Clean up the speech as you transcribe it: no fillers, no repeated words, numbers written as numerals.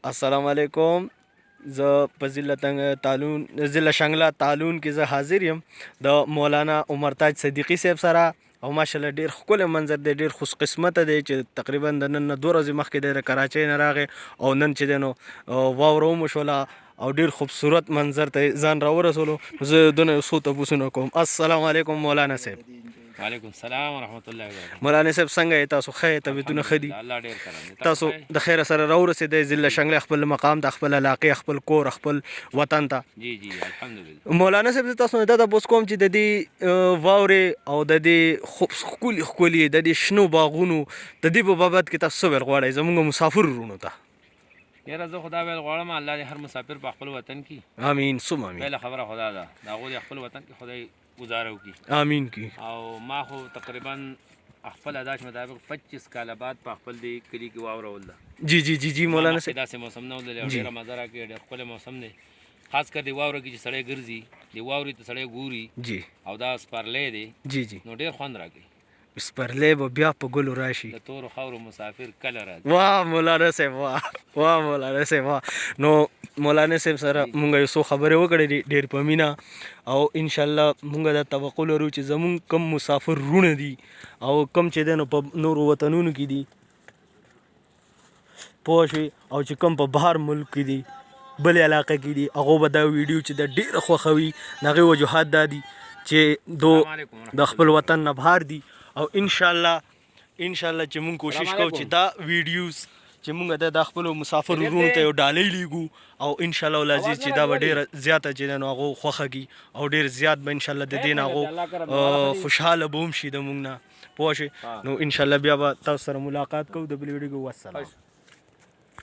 السلام علیکم. زه په ضلع شانګله تالون کې زه حاضر یم د مولانا عمر تاج صدیقي صاحب سره او ماشاءالله ډیر ښکلی منظر دی، ډیر خوش قسمته دی چې تقریبا د نن نه 2 ورځې مخکې دی د کراچۍ نه راغی او نن چې دی نو واوره هم وشوله او ډیر خوبصورت منظر ته ځان راورسولو. زه دونه یو څو تپوسونه کوم. السلام علیکم مولانا صاحب. وعلیکم السلام ورحمت الله وبرکاته. مولانا صاحب څنګه یې تاسو؟ ښه یې؟ طبیعتونه ښه دي؟ الله ډېر کرم. تاسو د خیره سره راورسېدئ ضلع شانګله خپل مقام ته، خپل علاقې، خپل کور، خپل وطن ته. جی جی الحمدلله. مولانا صاحب زه تاسو نه دا تپوس کوم چې د دې واورې او د دې ښکلي د دې شنو باغونو د دې په بابت کې تاسو څه ویل غواړئ زموږ مسافر وروڼو ته؟ یاره زه خدا ویل غواړم الله دې هر مسافر په خپل وطن کې امین ثم امین. پهله خبره خدا ده د هغوی د خپل وطن کې خدای گزاره وکړي. امین کی. او ما خو تقریبا خپل اداش مطابق 25 کاله بعد په خپل دې کلي کې واورول ده. جی جی جی جی مولانا صاحب داسې موسم نه ولري، ډېره مزه راکوي، ډېر ښکلی موسم دی. خاص کر د واوره کې چې سړی ګرځي، د واورې ته سړی ګوري جی او دا سپرلی دی جی جی نو ډېر خوند راکوي. سپرلی به بیا په ګلو راشي. د تورو خاورو مسافر کله راځي. واه مولانا صاحب واه مولانا صاحب واه. نو مولانا صاحب سره مونږ یو څو خبرې وکړې دي ډېر په مینه او انشاءالله مونږ دا توقع لرو چې زمونږ کم مسافر وروڼه دي او کم چې دی نو په نورو وطنونو کې دي پوه شوې، او چې کم په بهر ملک کې دي بلې علاقه کې دي هغو به دا ویډیو چې د ډېره خوښوي د هغې وجوهات دا دي چې دو د خپل وطن نه بهر دي او انشاءالله چې مونږ کوشش کوو چې دا ویډیوز چې مونږ د خپلو مسافر وروڼو ته یو ډالۍ لیږو او انشاءالله العزیز چې دا به ډېره زیاته چې دی نو هغو خوښه کړي او ډېر زیات به انشاءالله د دې نه هغو خوشحاله به هم شي د مونږ نه پوه شوې. نو انشاءالله بیا به تاسو سره ملاقات کوو د بلې ویډیو کې. والسلام.